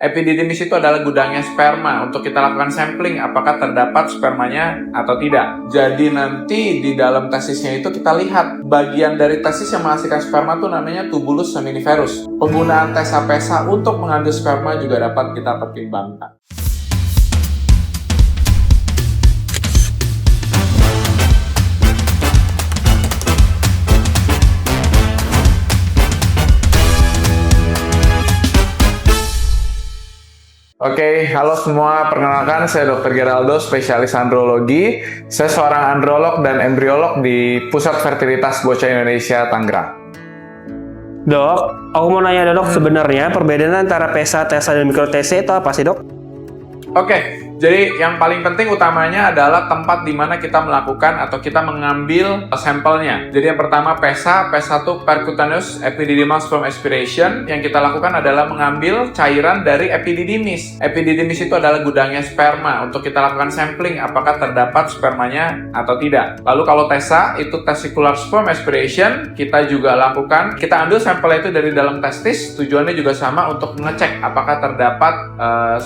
Epididymis itu adalah gudangnya sperma untuk kita lakukan sampling apakah terdapat spermanya atau tidak. Jadi nanti di dalam testisnya itu kita lihat bagian dari testis yang menghasilkan sperma itu namanya tubulus seminiferus. Penggunaan tesa-pesa untuk mengambil sperma juga dapat kita pertimbangkan. Oke, halo semua. Perkenalkan, saya Dr. Geraldo, spesialis andrologi. Saya seorang androlog dan embriolog di Pusat Fertilitas Bocah Indonesia, Tangerang. Dok, aku mau nanya dok, sebenarnya perbedaan antara PESA, TESA, dan mikro-TC itu apa sih dok? Oke, jadi yang paling penting utamanya adalah tempat di mana kita melakukan atau kita mengambil sampelnya. Jadi yang pertama PESA itu percutaneous epididymal sperm aspiration. Yang kita lakukan adalah mengambil cairan dari epididymis. Epididymis itu adalah gudangnya sperma untuk kita lakukan sampling apakah terdapat spermanya atau tidak. Lalu kalau TESA itu testicular sperm aspiration, kita juga lakukan, kita ambil sampel itu dari dalam testis, tujuannya juga sama untuk mengecek apakah terdapat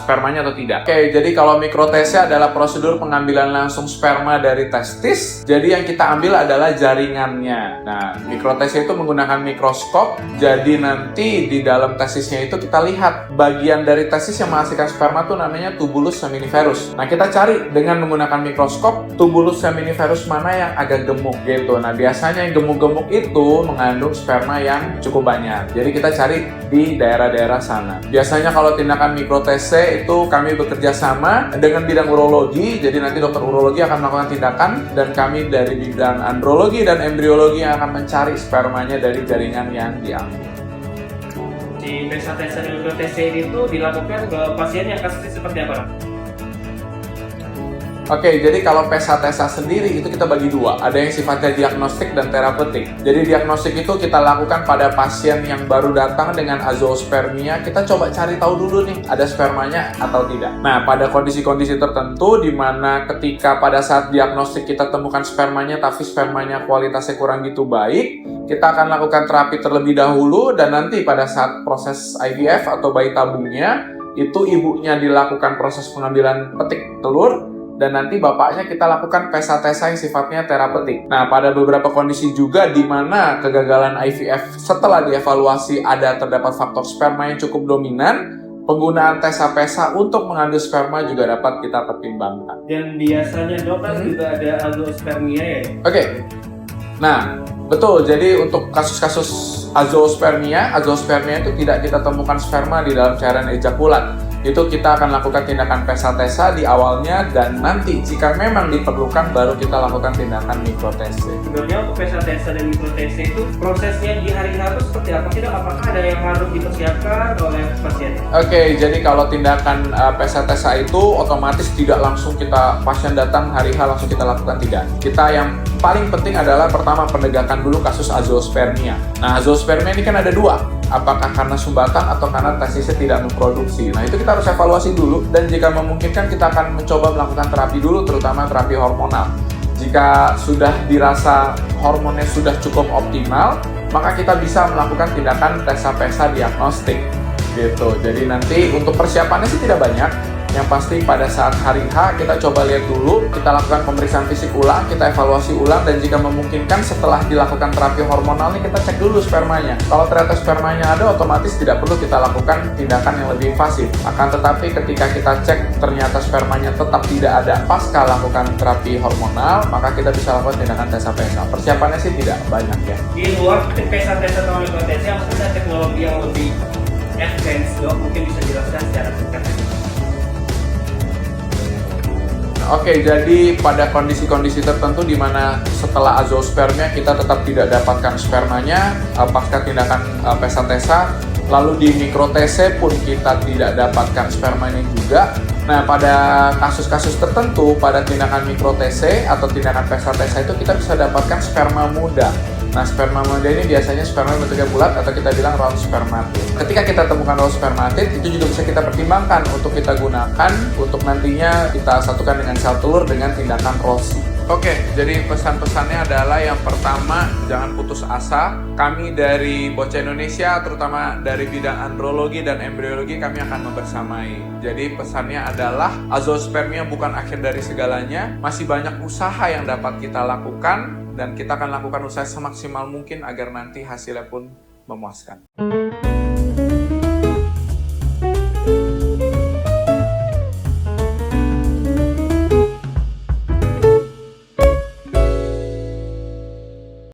spermanya atau tidak. Oke, jadi kalau mikro-TC adalah prosedur pengambilan langsung sperma dari testis. Jadi yang kita ambil adalah jaringannya. Nah, mikro-TC itu menggunakan mikroskop. Jadi nanti di dalam testisnya itu kita lihat bagian dari testis yang menghasilkan sperma itu namanya tubulus seminiferus. Nah, kita cari dengan menggunakan mikroskop tubulus seminiferus mana yang agak gemuk gitu. Nah, biasanya yang gemuk-gemuk itu mengandung sperma yang cukup banyak. Jadi kita cari di daerah-daerah sana. Biasanya kalau tindakan mikro-TC itu kami bekerja sama dengan bidang urologi, jadi nanti dokter urologi akan melakukan tindakan dan kami dari bidang andrologi dan embriologi yang akan mencari spermanya dari jaringan yang diambil. Di PESA, TESA, dan mikro-TC itu dilakukan ke pasien yang kasusnya seperti apa? Oke, jadi kalau PESA TESA sendiri itu kita bagi dua. Ada yang sifatnya diagnostik dan terapeutik. Jadi diagnostik itu kita lakukan pada pasien yang baru datang dengan azoospermia. Kita coba cari tahu dulu nih, ada spermanya atau tidak. Nah, pada kondisi-kondisi tertentu di mana ketika pada saat diagnostik kita temukan spermanya tapi spermanya kualitasnya kurang gitu baik, kita akan lakukan terapi terlebih dahulu dan nanti pada saat proses IVF atau bayi tabungnya, itu ibunya dilakukan proses pengambilan petik telur, dan nanti bapaknya kita lakukan PESA-TESA yang sifatnya terapeutik. Nah, pada beberapa kondisi juga di mana kegagalan IVF setelah dievaluasi terdapat faktor sperma yang cukup dominan, penggunaan TESA-PESA untuk mengambil sperma juga dapat kita pertimbangkan. Dan biasanya dok kan juga ada azoospermia ya? Oke. Nah, betul. Jadi untuk kasus-kasus azoospermia itu tidak kita temukan sperma di dalam cairan ejakulat. Itu kita akan lakukan tindakan PESA-TESA di awalnya dan nanti jika memang diperlukan baru kita lakukan tindakan mikro-TC. Sebenarnya untuk PESA-TESA dan mikro-TC itu prosesnya di hari itu seperti apa sih dok? Apakah ada yang harus dipersiapkan oleh pasien? Oke, jadi kalau tindakan PESA-TESA itu otomatis tidak langsung pasien datang hari H langsung kita lakukan, tidak. Kita yang paling penting adalah pertama penegakan dulu kasus azoospermia. Nah, azoospermia ini kan ada dua. Apakah karena sumbatan atau karena testisnya tidak memproduksi. Nah, itu kita harus evaluasi dulu dan jika memungkinkan kita akan mencoba melakukan terapi dulu, terutama terapi hormonal. Jika sudah dirasa hormonnya sudah cukup optimal, maka kita bisa melakukan tindakan TESA-PESA diagnostik gitu. Jadi nanti untuk persiapannya sih tidak banyak. Yang pasti pada saat hari H kita coba lihat dulu, kita lakukan pemeriksaan fisik ulang, kita evaluasi ulang dan jika memungkinkan setelah dilakukan terapi hormonal ini kita cek dulu spermanya. Kalau ternyata spermanya ada, otomatis tidak perlu kita lakukan tindakan yang lebih invasif. Akan tetapi ketika kita cek ternyata spermanya tetap tidak ada pasca lakukan terapi hormonal, maka kita bisa lakukan tindakan TESA-PESA. Persiapannya sih tidak banyak ya. Di luar PESA-TESA atau mikro-TC, apa saja teknologi yang lebih advance dok? Mungkin bisa jelaskan secara singkat. Oke, jadi pada kondisi-kondisi tertentu di mana setelah azoospermia kita tetap tidak dapatkan spermanya pasca tindakan PESA-TESA, lalu di mikro-TC pun kita tidak dapatkan spermanya juga. Nah, pada kasus-kasus tertentu pada tindakan mikro-TC atau tindakan PESA-TESA itu kita bisa dapatkan sperma muda. Nah, sperma muda ini biasanya sperma bentuknya bulat atau kita bilang round spermatid. Ketika kita temukan round spermatid, itu juga bisa kita pertimbangkan untuk kita gunakan untuk nantinya kita satukan dengan sel telur dengan tindakan ROSI. Oke, jadi pesan-pesannya adalah yang pertama, jangan putus asa. Kami dari Bocah Indonesia, terutama dari bidang andrologi dan embriologi, kami akan membersamai. Jadi pesannya adalah azoospermia bukan akhir dari segalanya. Masih banyak usaha yang dapat kita lakukan, dan kita akan lakukan usaha semaksimal mungkin agar nanti hasilnya pun memuaskan.